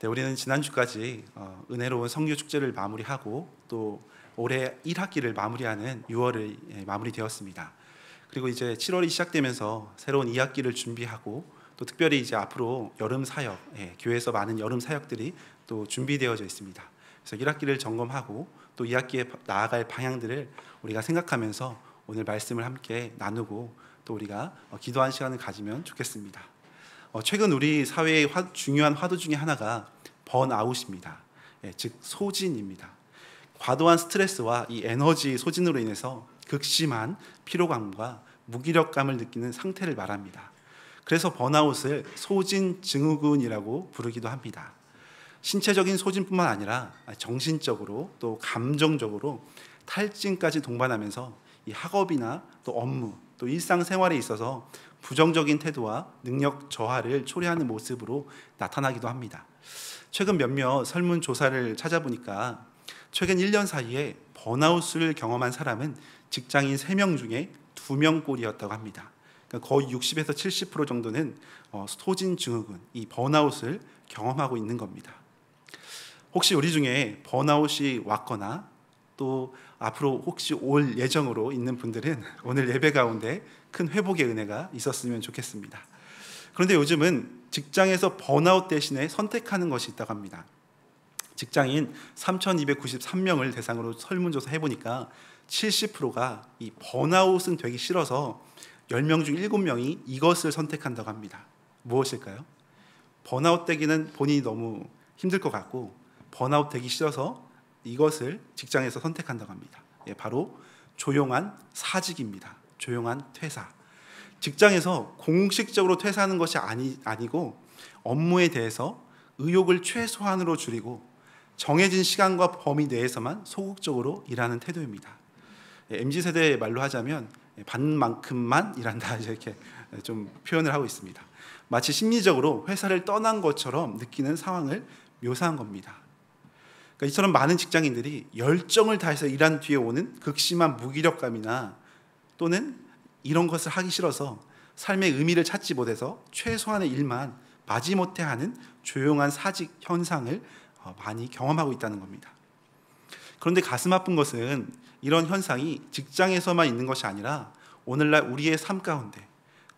네, 우리는 지난주까지 은혜로운 성교 축제를 마무리하고 또 올해 1학기를 마무리하는 6월을 마무리되었습니다. 그리고 이제 7월이 시작되면서 새로운 2학기를 준비하고 또 특별히 이제 앞으로 여름 사역, 교회에서 많은 여름 사역들이 또 준비되어져 있습니다. 그래서 1학기를 점검하고 또 2학기에 나아갈 방향들을 우리가 생각하면서 오늘 말씀을 함께 나누고 또 우리가 기도하는 시간을 가지면 좋겠습니다. 최근 우리 사회의 중요한 화두 중에 하나가 번아웃입니다. 즉 소진입니다. 과도한 스트레스와 이 에너지 소진으로 인해서 극심한 피로감과 무기력감을 느끼는 상태를 말합니다. 그래서 번아웃을 소진 증후군이라고 부르기도 합니다. 신체적인 소진뿐만 아니라 정신적으로 또 감정적으로 탈진까지 동반하면서 이 학업이나 또 업무 또 일상생활에 있어서 부정적인 태도와 능력 저하를 초래하는 모습으로 나타나기도 합니다. 최근 몇몇 설문조사를 찾아보니까 최근 1년 사이에 번아웃을 경험한 사람은 직장인 3명 중에 2명꼴이었다고 합니다. 그러니까 거의 60에서 70% 정도는 소진 증후군, 이 번아웃을 경험하고 있는 겁니다. 혹시 우리 중에 번아웃이 왔거나 또 앞으로 혹시 올 예정으로 있는 분들은 오늘 예배 가운데 큰 회복의 은혜가 있었으면 좋겠습니다. 그런데 요즘은 직장에서 번아웃 대신에 선택하는 것이 있다고 합니다. 직장인 3,293명을 대상으로 설문조사 해보니까 70%가 이 번아웃은 되기 싫어서 10명 중 7명이 이것을 선택한다고 합니다. 무엇일까요? 번아웃 되기는 본인이 너무 힘들 것 같고 번아웃 되기 싫어서 이것을 직장에서 선택한다고 합니다. 바로 조용한 사직입니다. 조용한 퇴사. 직장에서 공식적으로 퇴사하는 것이 아니고 업무에 대해서 의욕을 최소한으로 줄이고 정해진 시간과 범위 내에서만 소극적으로 일하는 태도입니다. MZ세대의 말로 하자면 반만큼만 일한다 이렇게 좀 표현을 하고 있습니다. 마치 심리적으로 회사를 떠난 것처럼 느끼는 상황을 묘사한 겁니다. 그러니까 이처럼 많은 직장인들이 열정을 다해서 일한 뒤에 오는 극심한 무기력감이나 또는 이런 것을 하기 싫어서 삶의 의미를 찾지 못해서 최소한의 일만 마지못해 하는 조용한 사직 현상을 많이 경험하고 있다는 겁니다. 그런데 가슴 아픈 것은 이런 현상이 직장에서만 있는 것이 아니라 오늘날 우리의 삶 가운데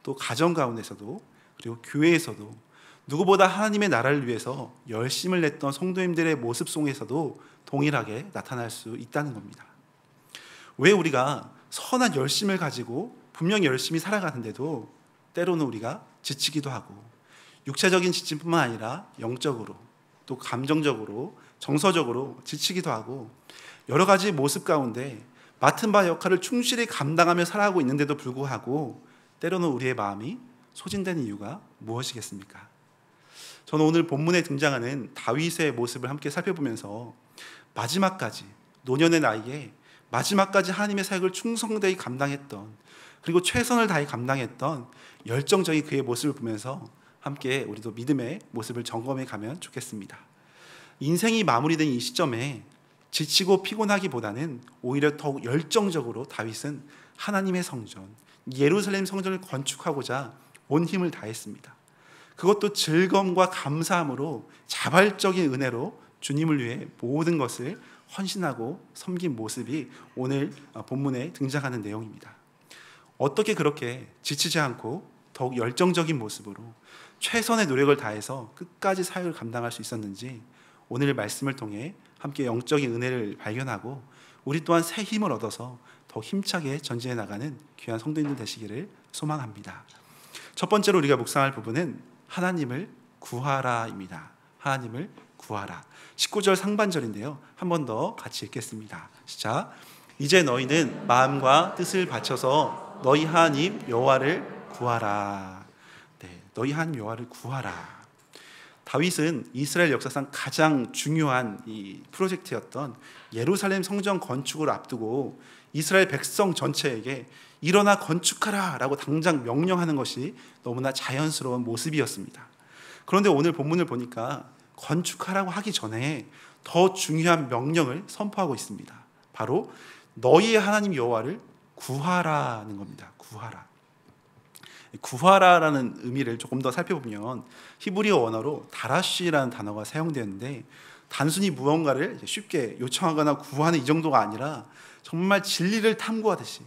또 가정 가운데서도 그리고 교회에서도 누구보다 하나님의 나라를 위해서 열심을 냈던 성도님들의 모습 속에서도 동일하게 나타날 수 있다는 겁니다. 왜 우리가 선한 열심을 가지고 분명히 열심히 살아가는데도 때로는 우리가 지치기도 하고 육체적인 지침뿐만 아니라 영적으로 또 감정적으로 정서적으로 지치기도 하고 여러 가지 모습 가운데 맡은 바 역할을 충실히 감당하며 살아가고 있는데도 불구하고 때로는 우리의 마음이 소진되는 이유가 무엇이겠습니까? 저는 오늘 본문에 등장하는 다윗의 모습을 함께 살펴보면서 마지막까지 노년의 나이에 마지막까지 하나님의 사역을 충성되이 감당했던 그리고 최선을 다해 감당했던 열정적인 그의 모습을 보면서 함께 우리도 믿음의 모습을 점검해 가면 좋겠습니다. 인생이 마무리된 이 시점에 지치고 피곤하기보다는 오히려 더욱 열정적으로 다윗은 하나님의 성전, 예루살렘 성전을 건축하고자 온 힘을 다했습니다. 그것도 즐거움과 감사함으로 자발적인 은혜로 주님을 위해 모든 것을 헌신하고 섬긴 모습이 오늘 본문에 등장하는 내용입니다. 어떻게 그렇게 지치지 않고 더욱 열정적인 모습으로 최선의 노력을 다해서 끝까지 사역을 감당할 수 있었는지 오늘 말씀을 통해 함께 영적인 은혜를 발견하고 우리 또한 새 힘을 얻어서 더 힘차게 전진해 나가는 귀한 성도님들 되시기를 소망합니다. 첫 번째로 우리가 묵상할 부분은 하나님을 구하라입니다. 하나님을 구하라. 19절 상반절인데요. 한 번 더 같이 읽겠습니다. 시작. 이제 너희는 마음과 뜻을 바쳐서 너희 하나님 여호와를 구하라. 네, 너희 하나님 여호와를 구하라. 다윗은 이스라엘 역사상 가장 중요한 이 프로젝트였던 예루살렘 성전 건축을 앞두고 이스라엘 백성 전체에게 일어나 건축하라 라고 당장 명령하는 것이 너무나 자연스러운 모습이었습니다. 그런데 오늘 본문을 보니까 건축하라고 하기 전에 더 중요한 명령을 선포하고 있습니다. 바로 너희의 하나님 여호와를 구하라는 겁니다. 구하라. 구하라라는 의미를 조금 더 살펴보면 히브리어 원어로 다라쉬라는 단어가 사용되었는데, 단순히 무언가를 쉽게 요청하거나 구하는 이 정도가 아니라 정말 진리를 탐구하듯이,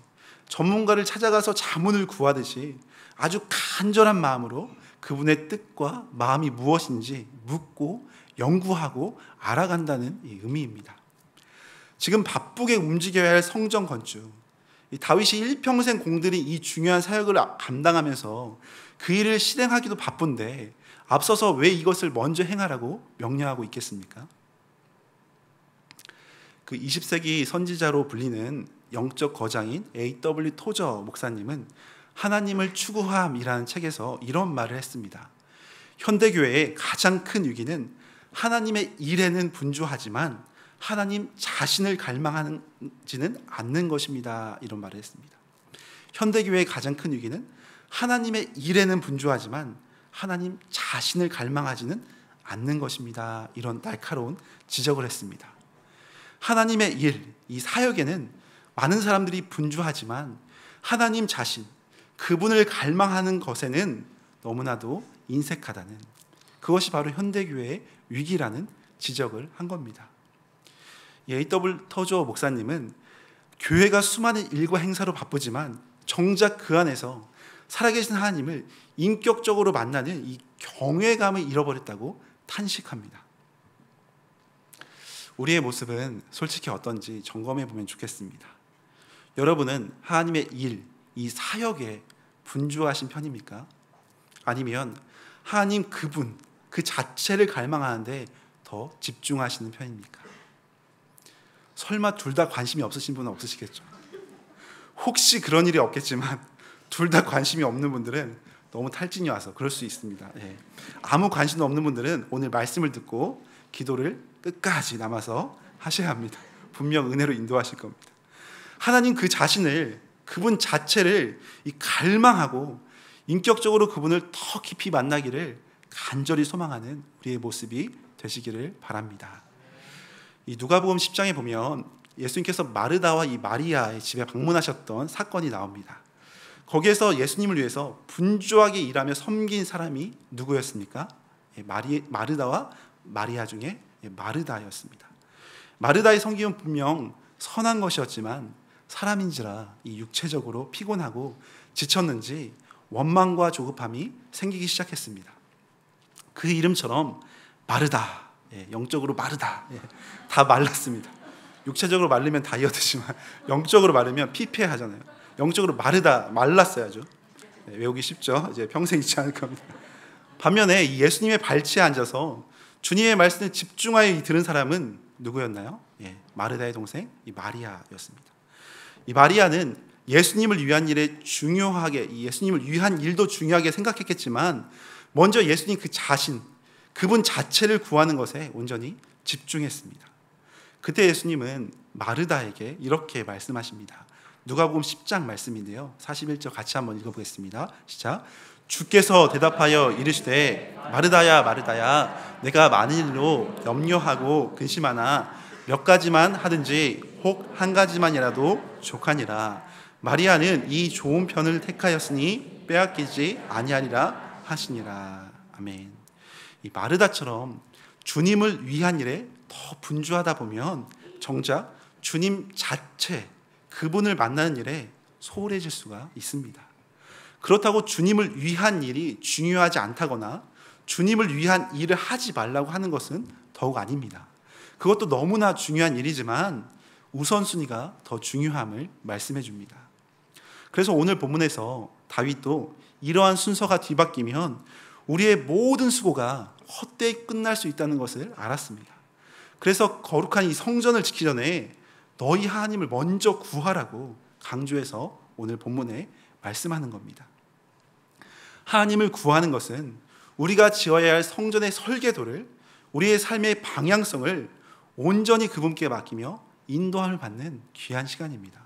전문가를 찾아가서 자문을 구하듯이 아주 간절한 마음으로 그분의 뜻과 마음이 무엇인지 묻고 연구하고 알아간다는 이 의미입니다. 지금 바쁘게 움직여야 할 성전 건축, 다윗이 일평생 공들인 이 중요한 사역을 감당하면서 그 일을 실행하기도 바쁜데 앞서서 왜 이것을 먼저 행하라고 명령하고 있겠습니까? 그 20세기 선지자로 불리는 영적 거장인 A.W. 토저 목사님은 하나님을 추구함이라는 책에서 이런 말을 했습니다. 현대교회의 가장 큰 위기는 하나님의 일에는 분주하지만 하나님 자신을 갈망하지는 않는 것입니다. 이런 말을 했습니다. 현대교회의 가장 큰 위기는 하나님의 일에는 분주하지만 하나님 자신을 갈망하지는 않는 것입니다. 이런 날카로운 지적을 했습니다. 하나님의 일, 이 사역에는 많은 사람들이 분주하지만 하나님 자신, 그분을 갈망하는 것에는 너무나도 인색하다는, 그것이 바로 현대교회의 위기라는 지적을 한 겁니다. A.W. 터저 목사님은 교회가 수많은 일과 행사로 바쁘지만 정작 그 안에서 살아계신 하나님을 인격적으로 만나는 이 경외감을 잃어버렸다고 탄식합니다. 우리의 모습은 솔직히 어떤지 점검해 보면 좋겠습니다. 여러분은 하나님의 일, 이 사역에 분주하신 편입니까? 아니면 하나님 그분, 그 자체를 갈망하는데 더 집중하시는 편입니까? 설마 둘 다 관심이 없으신 분은 없으시겠죠? 혹시 그런 일이 없겠지만 둘 다 관심이 없는 분들은 너무 탈진이 와서 그럴 수 있습니다. 예. 아무 관심도 없는 분들은 오늘 말씀을 듣고 기도를 끝까지 남아서 하셔야 합니다. 분명 은혜로 인도하실 겁니다. 하나님 그 자신을, 그분 자체를 갈망하고 인격적으로 그분을 더 깊이 만나기를 간절히 소망하는 우리의 모습이 되시기를 바랍니다. 이 누가복음 10장에 보면 예수님께서 마르다와 이 마리아의 집에 방문하셨던 사건이 나옵니다. 거기에서 예수님을 위해서 분주하게 일하며 섬긴 사람이 누구였습니까? 마르다와 마리아 중에 마르다였습니다. 마르다의 섬김은 분명 선한 것이었지만 사람인지라 이 육체적으로 피곤하고 지쳤는지 원망과 조급함이 생기기 시작했습니다. 그 이름처럼 마르다, 영적으로 마르다, 다 말랐습니다. 육체적으로 마르면 다이어트지만 영적으로 마르면 피폐하잖아요. 영적으로 마르다, 말랐어야죠. 외우기 쉽죠? 이제 평생 잊지 않을 겁니다. 반면에 이 예수님의 발치에 앉아서 주님의 말씀을 집중하여 들은 사람은 누구였나요? 마르다의 동생 이 마리아였습니다. 이 마리아는 예수님을 위한 일에 중요하게, 예수님을 위한 일도 중요하게 생각했겠지만 먼저 예수님 그 자신, 그분 자체를 구하는 것에 온전히 집중했습니다. 그때 예수님은 마르다에게 이렇게 말씀하십니다. 누가복음 10장 말씀인데요, 41절 같이 한번 읽어보겠습니다. 시작. 주께서 대답하여 이르시되 마르다야 마르다야, 내가 많은 일로 염려하고 근심하나 몇 가지만 하든지 혹 한 가지만이라도 족하니라. 마리아는 이 좋은 편을 택하였으니 빼앗기지 아니하리라 하시니라. 아멘. 이 마르다처럼 주님을 위한 일에 더 분주하다 보면 정작 주님 자체, 그분을 만나는 일에 소홀해질 수가 있습니다. 그렇다고 주님을 위한 일이 중요하지 않다거나 주님을 위한 일을 하지 말라고 하는 것은 더욱 아닙니다. 그것도 너무나 중요한 일이지만 우선순위가 더 중요함을 말씀해 줍니다. 그래서 오늘 본문에서 다윗도 이러한 순서가 뒤바뀌면 우리의 모든 수고가 헛되이 끝날 수 있다는 것을 알았습니다. 그래서 거룩한 이 성전을 지키기 전에 너희 하나님을 먼저 구하라고 강조해서 오늘 본문에 말씀하는 겁니다. 하나님을 구하는 것은 우리가 지어야 할 성전의 설계도를, 우리의 삶의 방향성을 온전히 그분께 맡기며 인도함을 받는 귀한 시간입니다.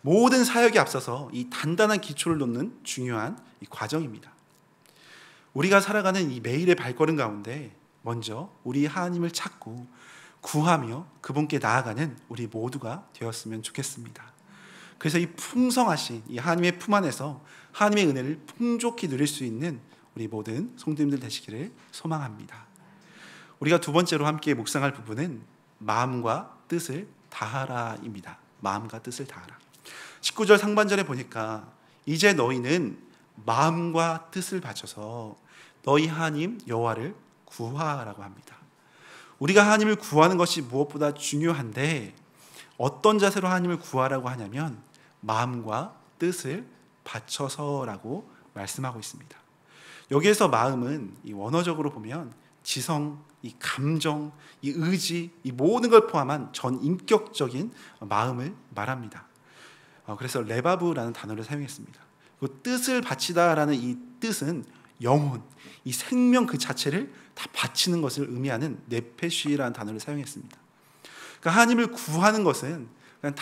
모든 사역에 앞서서 이 단단한 기초를 놓는 중요한 이 과정입니다. 우리가 살아가는 이 매일의 발걸음 가운데 먼저 우리 하나님을 찾고 구하며 그분께 나아가는 우리 모두가 되었으면 좋겠습니다. 그래서 이 풍성하신 이 하나님의 품 안에서 하나님의 은혜를 풍족히 누릴 수 있는 우리 모든 성도님들 되시기를 소망합니다. 우리가 두 번째로 함께 묵상할 부분은 마음과 뜻을 다하라입니다. 마음과 뜻을 다하라. 19절 상반절에 보니까 이제 너희는 마음과 뜻을 바쳐서 너희 하나님 여호와를 구하라고 합니다. 우리가 하나님을 구하는 것이 무엇보다 중요한데 어떤 자세로 하나님을 구하라고 하냐면 마음과 뜻을 바쳐서라고 말씀하고 있습니다. 여기에서 마음은 이 원어적으로 보면 지성, 이 감정, 이 의지, 이 모든 걸 포함한 전인격적인 마음을 말합니다. 그래서 레바브라는 단어를 사용했습니다. 그 뜻을 바치다라는 이 뜻은 영혼, 이 생명 그 자체를 다 바치는 것을 의미하는 네페쉬라는 단어를 사용했습니다. 그러니까 하나님을 구하는 것은 그냥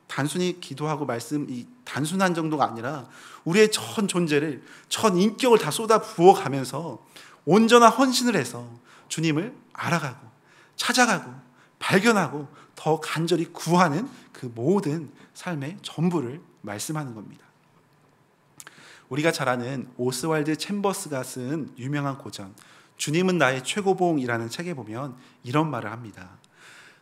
단순히 기도하고 이 단순한 정도가 아니라 우리의 전 존재를, 전 인격을 다 쏟아 부어가면서 온전한 헌신을 해서 주님을 알아가고 찾아가고 발견하고 더 간절히 구하는 그 모든 삶의 전부를 말씀하는 겁니다. 우리가 잘 아는 오스왈드 챔버스가 쓴 유명한 고전 주님은 나의 최고봉이라는 책에 보면 이런 말을 합니다.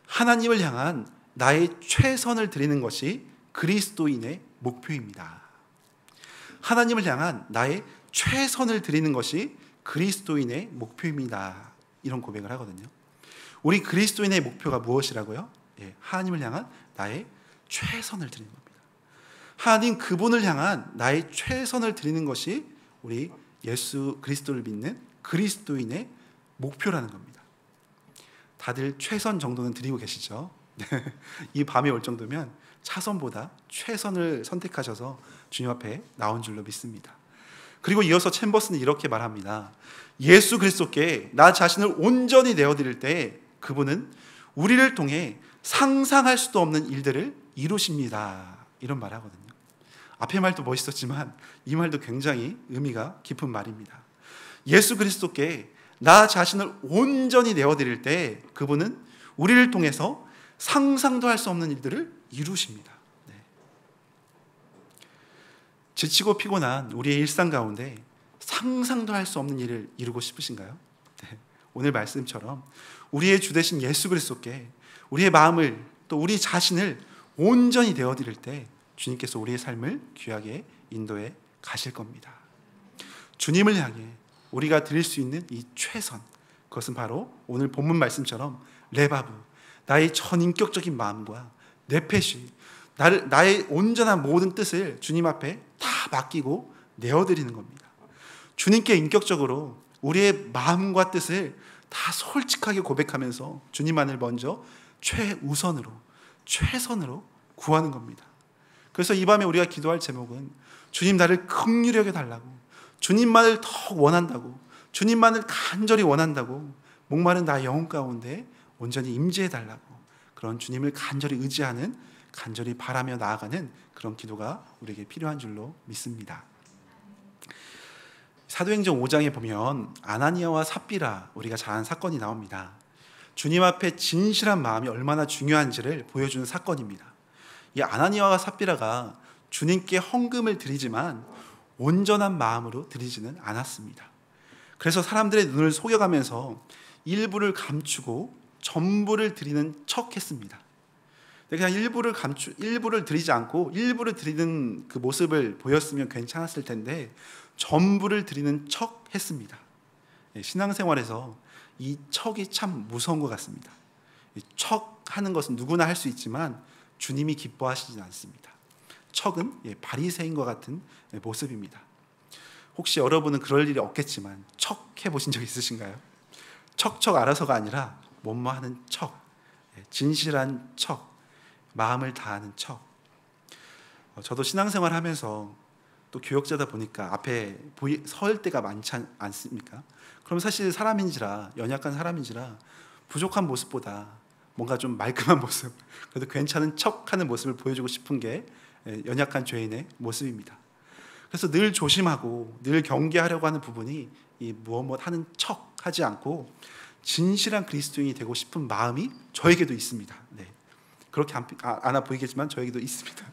하나님을 향한 나의 최선을 드리는 것이 그리스도인의 목표입니다. 하나님을 향한 나의 최선을 드리는 것이 그리스도인의 목표입니다. 이런 고백을 하거든요. 우리 그리스도인의 목표가 무엇이라고요? 하나님을 향한 나의 최선을 드리는 겁니다. 하나님 그분을 향한 나의 최선을 드리는 것이 우리 예수 그리스도를 믿는 그리스도인의 목표라는 겁니다. 다들 최선 정도는 드리고 계시죠? 이 밤이 올 정도면 차선보다 최선을 선택하셔서 주님 앞에 나온 줄로 믿습니다. 그리고 이어서 챔버스는 이렇게 말합니다. 예수 그리스도께 나 자신을 온전히 내어드릴 때 그분은 우리를 통해 상상할 수도 없는 일들을 이루십니다. 이런 말을 하거든요. 앞의 말도 멋있었지만 이 말도 굉장히 의미가 깊은 말입니다. 예수 그리스도께 나 자신을 온전히 내어드릴 때 그분은 우리를 통해서 상상도 할 수 없는 일들을 이루십니다. 네. 지치고 피곤한 우리의 일상 가운데 상상도 할 수 없는 일을 이루고 싶으신가요? 네. 오늘 말씀처럼 우리의 주 되신 예수 그리스도께 우리의 마음을 또 우리 자신을 온전히 내어드릴 때 주님께서 우리의 삶을 귀하게 인도해 가실 겁니다. 주님을 향해 우리가 드릴 수 있는 이 최선, 그것은 바로 오늘 본문 말씀처럼 레바브, 나의 전인격적인 마음과 네페시, 나의 온전한 모든 뜻을 주님 앞에 다 맡기고 내어드리는 겁니다. 주님께 인격적으로 우리의 마음과 뜻을 다 솔직하게 고백하면서 주님만을 먼저 최우선으로, 최선으로 구하는 겁니다. 그래서 이 밤에 우리가 기도할 제목은 주님 나를 긍휼히 여겨달라고, 주님만을 더 원한다고, 주님만을 간절히 원한다고, 목마른 나의 영혼 가운데 온전히 임재해달라고, 그런 주님을 간절히 의지하는, 간절히 바라며 나아가는 그런 기도가 우리에게 필요한 줄로 믿습니다. 사도행전 5장에 보면 아나니아와 삽비라, 우리가 잘 아는 사건이 나옵니다. 주님 앞에 진실한 마음이 얼마나 중요한지를 보여주는 사건입니다. 이 아나니아와 삽비라가 주님께 헌금을 드리지만 온전한 마음으로 드리지는 않았습니다. 그래서 사람들의 눈을 속여가면서 일부를 감추고 전부를 드리는 척 했습니다. 그냥 일부를 드리지 않고 일부를 드리는 그 모습을 보였으면 괜찮았을 텐데 전부를 드리는 척 했습니다. 신앙생활에서 이 척이 참 무서운 것 같습니다. 척 하는 것은 누구나 할 수 있지만 주님이 기뻐하시지 않습니다. 척은 바리새인과 같은 모습입니다. 혹시 여러분은 그럴 일이 없겠지만 척 해보신 적 있으신가요? 척척 알아서가 아니라 뭐뭐 하는 척, 진실한 척, 마음을 다하는 척. 저도 신앙생활 하면서 또 교역자다 보니까 앞에 설 때가 많지 않습니까? 그럼 사실 사람인지라, 연약한 사람인지라 부족한 모습보다 뭔가 좀 말끔한 모습, 그래도 괜찮은 척하는 모습을 보여주고 싶은 게 연약한 죄인의 모습입니다. 그래서 늘 조심하고 늘 경계하려고 하는 부분이 이 무엇 하는 척하지 않고 진실한 그리스도인이 되고 싶은 마음이 저에게도 있습니다. 네. 그렇게 않아 보이겠지만 저에게도 있습니다.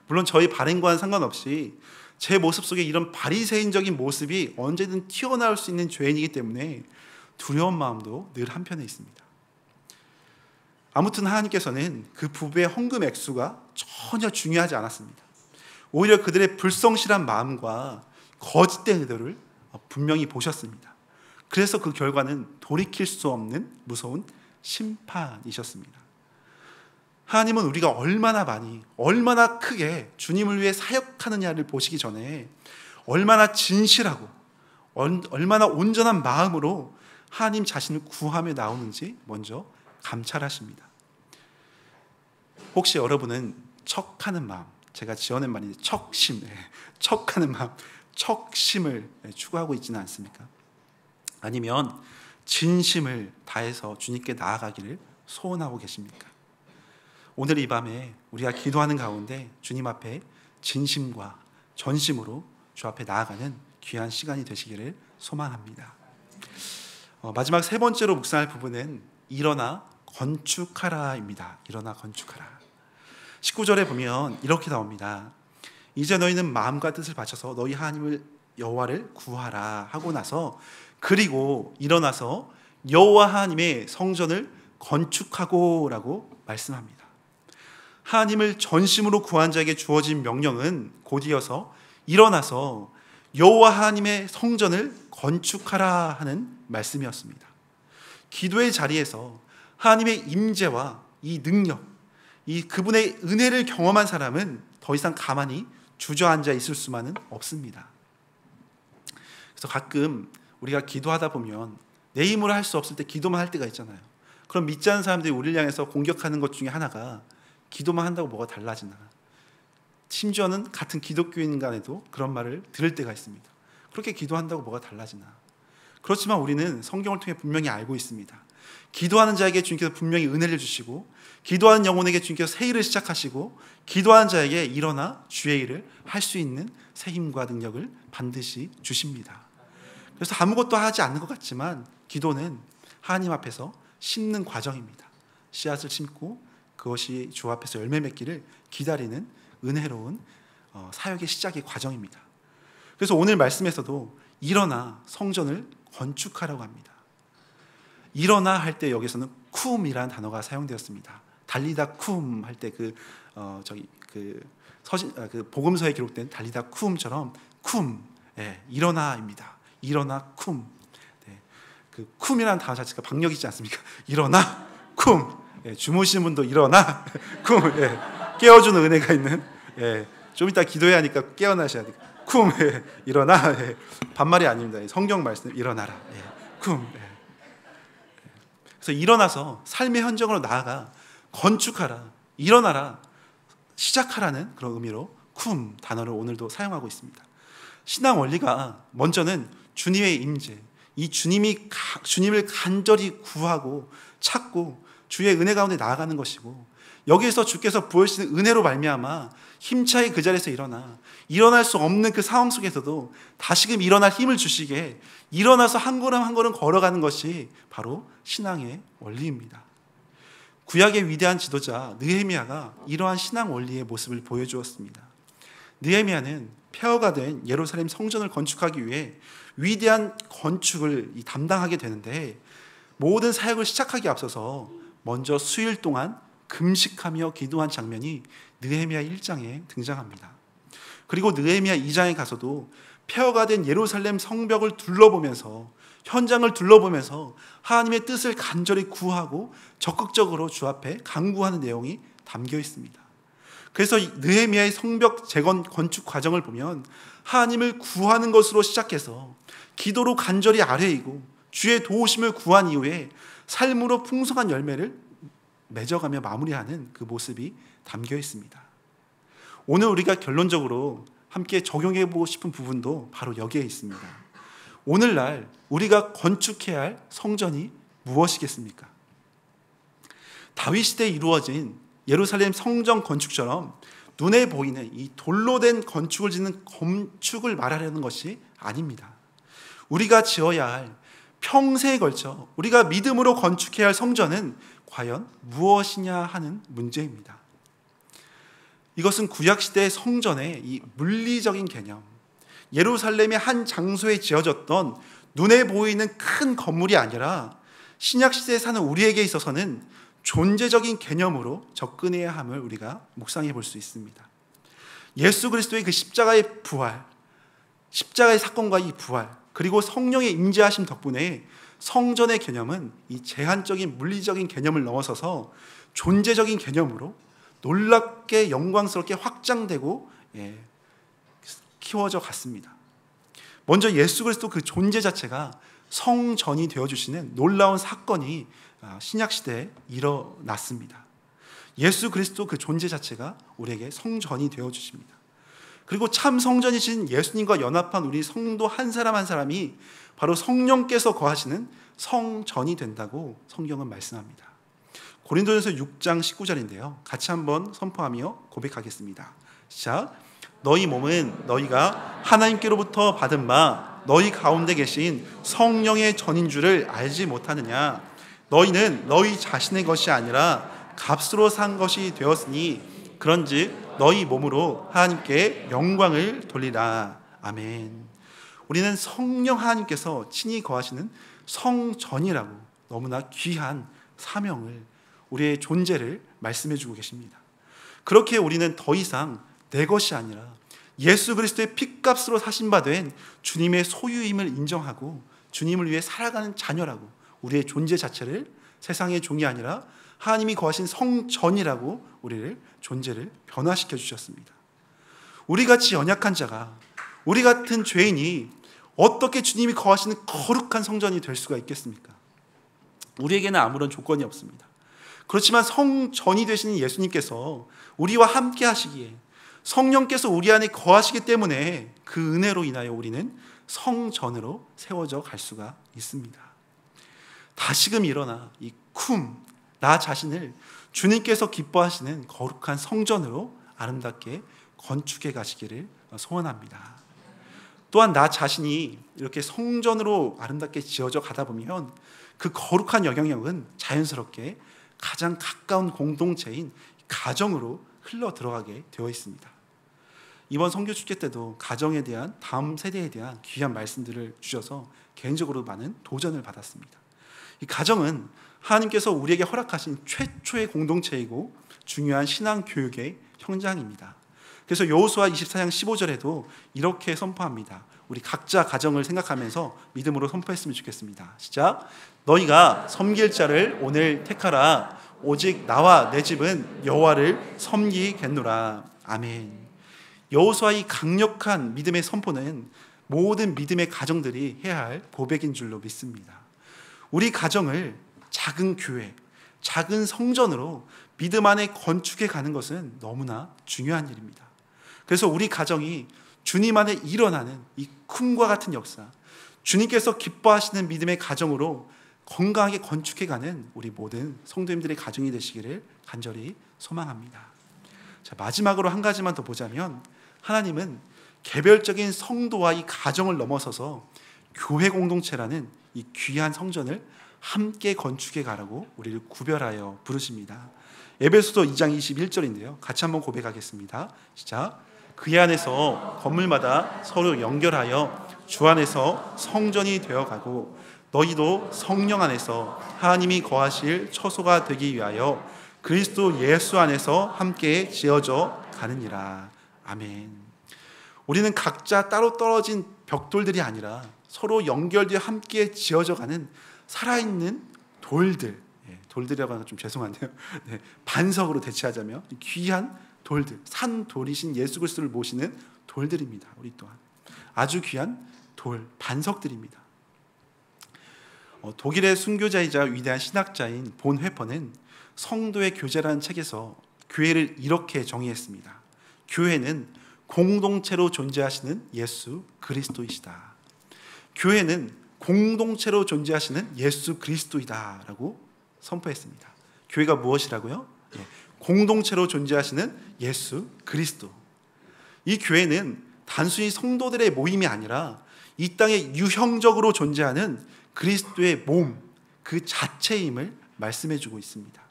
물론 저희 발행과는 상관없이 제 모습 속에 이런 바리새인적인 모습이 언제든 튀어나올 수 있는 죄인이기 때문에 두려운 마음도 늘 한편에 있습니다. 아무튼 하나님께서는 그 부부의 헌금 액수가 전혀 중요하지 않았습니다. 오히려 그들의 불성실한 마음과 거짓된 의도를 분명히 보셨습니다. 그래서 그 결과는 돌이킬 수 없는 무서운 심판이셨습니다. 하나님은 우리가 얼마나 많이, 얼마나 크게 주님을 위해 사역하느냐를 보시기 전에 얼마나 진실하고 얼마나 온전한 마음으로 하나님 자신을 구하며 나오는지 먼저 감찰하십니다. 혹시 여러분은 척하는 마음, 제가 지어낸 말인데 척하는 마음, 척심을 추구하고 있지는 않습니까? 아니면 진심을 다해서 주님께 나아가기를 소원하고 계십니까? 오늘 이 밤에 우리가 기도하는 가운데 주님 앞에 진심과 전심으로 주 앞에 나아가는 귀한 시간이 되시기를 소망합니다. 마지막 세 번째로 묵상할 부분은 일어나 건축하라입니다. 일어나 건축하라. 19절에 보면 이렇게 나옵니다. 이제 너희는 마음과 뜻을 바쳐서 너희 하나님을 여호와를 구하라 하고 나서 그리고 일어나서 여호와 하나님의 성전을 건축하고 라고 말씀합니다. 하나님을 전심으로 구한 자에게 주어진 명령은 곧이어서 일어나서 여호와 하나님의 성전을 건축하라 하는 말씀이었습니다. 기도의 자리에서 하나님의 임재와 이 능력, 이 그분의 은혜를 경험한 사람은 더 이상 가만히 주저앉아 있을 수만은 없습니다. 그래서 가끔 우리가 기도하다 보면 내 힘으로 할 수 없을 때 기도만 할 때가 있잖아요. 그럼 믿지 않는 사람들이 우리를 향해서 공격하는 것 중에 하나가 기도만 한다고 뭐가 달라지나, 심지어는 같은 기독교인 간에도 그런 말을 들을 때가 있습니다. 그렇게 기도한다고 뭐가 달라지나. 그렇지만 우리는 성경을 통해 분명히 알고 있습니다. 기도하는 자에게 주님께서 분명히 은혜를 주시고, 기도하는 영혼에게 주님께서 새 일을 시작하시고, 기도하는 자에게 일어나 주의 일을 할 수 있는 새 힘과 능력을 반드시 주십니다. 그래서 아무것도 하지 않는 것 같지만 기도는 하나님 앞에서 심는 과정입니다. 씨앗을 심고 그것이 주 앞에서 열매 맺기를 기다리는 은혜로운 사역의 시작의 과정입니다. 그래서 오늘 말씀에서도 일어나 성전을 건축하라고 합니다. 일어나 할 때 여기서는 쿰이라는 단어가 사용되었습니다. 달리다 쿰 할 때 복음서에 기록된 달리다 쿰처럼 쿰, 일어나입니다. 일어나 쿰. 그 쿰이라는 단어 자체가 박력 있지 않습니까? 일어나 쿰. 주무시는 분도 일어나 쿰. 깨워주는 은혜가 있는. 좀 이따 기도해야 하니까 깨어나셔야 돼요. 쿰. 일어나. 반말이 아닙니다. 성경 말씀 일어나라. 쿰. 그래서 일어나서 삶의 현장으로 나아가 건축하라, 일어나라, 시작하라는 그런 의미로 쿰 단어를 오늘도 사용하고 있습니다. 신앙 원리가 먼저는 주님의 임재, 이 주님을 간절히 구하고 찾고 주의 은혜 가운데 나아가는 것이고, 여기에서 주께서 부어주시는 은혜로 말미암아 힘차게 그 자리에서 일어날 수 없는 그 상황 속에서도 다시금 일어날 힘을 주시게 일어나서 한 걸음 한 걸음 걸어가는 것이 바로 신앙의 원리입니다. 구약의 위대한 지도자 느헤미야가 이러한 신앙 원리의 모습을 보여주었습니다. 느헤미야는 폐허가 된 예루살렘 성전을 건축하기 위해 위대한 건축을 담당하게 되는데, 모든 사역을 시작하기에 앞서서 먼저 수일 동안 금식하며 기도한 장면이 느헤미야 1장에 등장합니다. 그리고 느헤미야 2장에 가서도 폐허가 된 예루살렘 성벽을 둘러보면서, 현장을 둘러보면서 하나님의 뜻을 간절히 구하고 적극적으로 주 앞에 간구하는 내용이 담겨 있습니다. 그래서 느헤미야의 성벽 재건 건축 과정을 보면 하나님을 구하는 것으로 시작해서 기도로 간절히 아뢰이고 주의 도우심을 구한 이후에 삶으로 풍성한 열매를 맺어가며 마무리하는 그 모습이 담겨 있습니다. 오늘 우리가 결론적으로 함께 적용해보고 싶은 부분도 바로 여기에 있습니다. 오늘날 우리가 건축해야 할 성전이 무엇이겠습니까? 다윗 시대에 이루어진 예루살렘 성전 건축처럼 눈에 보이는 이 돌로 된 건축을 짓는 건축을 말하려는 것이 아닙니다. 우리가 지어야 할, 평생에 걸쳐 우리가 믿음으로 건축해야 할 성전은 과연 무엇이냐 하는 문제입니다. 이것은 구약시대의 성전의 이 물리적인 개념, 예루살렘의 한 장소에 지어졌던 눈에 보이는 큰 건물이 아니라 신약시대에 사는 우리에게 있어서는 존재적인 개념으로 접근해야 함을 우리가 묵상해 볼 수 있습니다. 예수 그리스도의 그 십자가의 부활, 십자가의 사건과 이 부활, 그리고 성령의 임재하심 덕분에 성전의 개념은 이 제한적인 물리적인 개념을 넘어서서 존재적인 개념으로 놀랍게 영광스럽게 확장되고 키워져 갔습니다. 먼저 예수 그리스도 그 존재 자체가 성전이 되어주시는 놀라운 사건이 신약시대에 일어났습니다. 예수 그리스도 그 존재 자체가 우리에게 성전이 되어주십니다. 그리고 참 성전이신 예수님과 연합한 우리 성도 한 사람 한 사람이 바로 성령께서 거하시는 성전이 된다고 성경은 말씀합니다. 고린도전서 6장 19절인데요. 같이 한번 선포하며 고백하겠습니다. 시작. 너희 몸은 너희가 하나님께로부터 받은 바 너희 가운데 계신 성령의 전인 줄을 알지 못하느냐. 너희는 너희 자신의 것이 아니라 값으로 산 것이 되었으니 그런즉 너희 몸으로 하나님께 영광을 돌리라. 아멘. 우리는 성령 하나님께서 친히 거하시는 성전이라고 너무나 귀한 사명을, 우리의 존재를 말씀해 주고 계십니다. 그렇게 우리는 더 이상 내 것이 아니라 예수 그리스도의 핏값으로 사신 바 된 주님의 소유임을 인정하고 주님을 위해 살아가는 자녀라고 우리의 존재 자체를 세상의 종이 아니라 하나님이 거하신 성전이라고 우리를 존재를 변화시켜 주셨습니다. 우리같이 연약한 자가, 우리 같은 죄인이 어떻게 주님이 거하시는 거룩한 성전이 될 수가 있겠습니까? 우리에게는 아무런 조건이 없습니다. 그렇지만 성전이 되시는 예수님께서 우리와 함께 하시기에 성령께서 우리 안에 거하시기 때문에 그 은혜로 인하여 우리는 성전으로 세워져 갈 수가 있습니다. 다시금 일어나 이 나 자신을 주님께서 기뻐하시는 거룩한 성전으로 아름답게 건축해 가시기를 소원합니다. 또한 나 자신이 이렇게 성전으로 아름답게 지어져 가다 보면 그 거룩한 영향력은 자연스럽게 가장 가까운 공동체인 가정으로 흘러 들어가게 되어 있습니다. 이번 선교 축제 때도 가정에 대한, 다음 세대에 대한 귀한 말씀들을 주셔서 개인적으로 많은 도전을 받았습니다. 이 가정은 하나님께서 우리에게 허락하신 최초의 공동체이고 중요한 신앙 교육의 현장입니다. 그래서 여호수아 24장 15절에도 이렇게 선포합니다. 우리 각자 가정을 생각하면서 믿음으로 선포했으면 좋겠습니다. 시작. 너희가 섬길 자를 오늘 택하라. 오직 나와 내 집은 여호와를 섬기겠노라. 아멘. 여호수아의 강력한 믿음의 선포는 모든 믿음의 가정들이 해야 할 고백인 줄로 믿습니다. 우리 가정을 작은 교회, 작은 성전으로 믿음 안에 건축해 가는 것은 너무나 중요한 일입니다. 그래서 우리 가정이 주님 안에 일어나는 이 쿰과 같은 역사, 주님께서 기뻐하시는 믿음의 가정으로 건강하게 건축해 가는 우리 모든 성도님들의 가정이 되시기를 간절히 소망합니다. 자, 마지막으로 한 가지만 더 보자면, 하나님은 개별적인 성도와 이 가정을 넘어서서 교회 공동체라는 이 귀한 성전을 함께 건축해 가라고 우리를 구별하여 부르십니다. 에베소서 2장 21절인데요. 같이 한번 고백하겠습니다. 시작. 그 안에서 건물마다 서로 연결하여 주 안에서 성전이 되어가고 너희도 성령 안에서 하나님이 거하실 처소가 되기 위하여 그리스도 예수 안에서 함께 지어져 가느니라. 아멘. 우리는 각자 따로 떨어진 벽돌들이 아니라 서로 연결되어 함께 지어져 가는 살아있는 돌들, 돌들이라고 하면 좀 죄송한데요. 반석으로 대체하자면 귀한 돌들, 산돌이신 예수 그리스도를 모시는 돌들입니다. 우리 또한 아주 귀한 돌, 반석들입니다. 독일의 순교자이자 위대한 신학자인 본 회퍼는 성도의 교제라는 책에서 교회를 이렇게 정의했습니다. 교회는 공동체로 존재하시는 예수 그리스도이시다. 교회는 공동체로 존재하시는 예수 그리스도이다라고 선포했습니다. 교회가 무엇이라고요? 공동체로 존재하시는 예수 그리스도. 이 교회는 단순히 성도들의 모임이 아니라 이 땅에 유형적으로 존재하는 그리스도의 몸, 그 자체임을 말씀해주고 있습니다.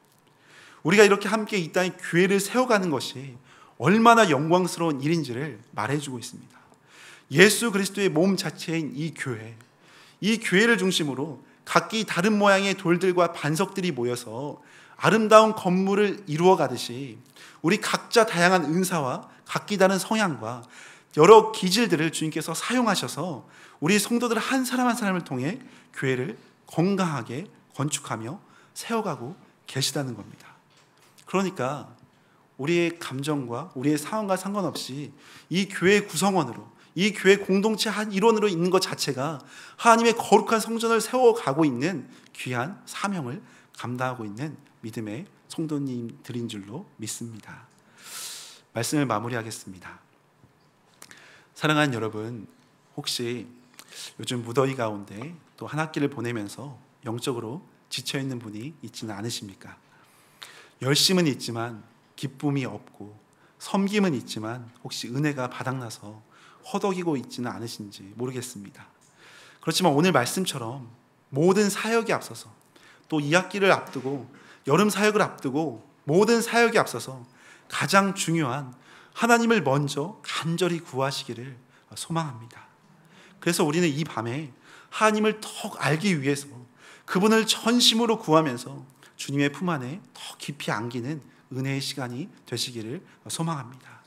우리가 이렇게 함께 이 땅에 교회를 세워가는 것이 얼마나 영광스러운 일인지를 말해주고 있습니다. 예수 그리스도의 몸 자체인 이 교회를 중심으로 각기 다른 모양의 돌들과 반석들이 모여서 아름다운 건물을 이루어 가듯이 우리 각자 다양한 은사와 각기 다른 성향과 여러 기질들을 주님께서 사용하셔서 우리 성도들 한 사람 한 사람을 통해 교회를 건강하게 건축하며 세워가고 계시다는 겁니다. 그러니까 우리의 감정과 우리의 상황과 상관없이 이 교회의 구성원으로, 이 교회 공동체 한 일원으로 있는 것 자체가 하나님의 거룩한 성전을 세워가고 있는 귀한 사명을 감당하고 있는 믿음의 성도님들인 줄로 믿습니다. 말씀을 마무리하겠습니다. 사랑하는 여러분, 혹시 요즘 무더위 가운데 또 한 학기를 보내면서 영적으로 지쳐있는 분이 있지는 않으십니까? 열심은 있지만 기쁨이 없고, 섬김은 있지만 혹시 은혜가 바닥나서 허덕이고 있지는 않으신지 모르겠습니다. 그렇지만 오늘 말씀처럼 모든 사역에 앞서서, 또 2학기를 앞두고 여름 사역을 앞두고 모든 사역에 앞서서 가장 중요한 하나님을 먼저 간절히 구하시기를 소망합니다. 그래서 우리는 이 밤에 하나님을 더 알기 위해서 그분을 전심으로 구하면서 주님의 품 안에 더 깊이 안기는 은혜의 시간이 되시기를 소망합니다.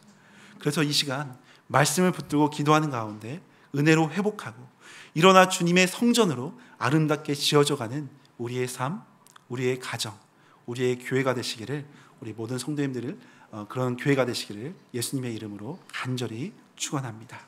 그래서 이 시간 말씀을 붙들고 기도하는 가운데 은혜로 회복하고 일어나 주님의 성전으로 아름답게 지어져가는 우리의 삶, 우리의 가정, 우리의 교회가 되시기를, 우리 모든 성도님들을 그런 교회가 되시기를 예수님의 이름으로 간절히 축원합니다.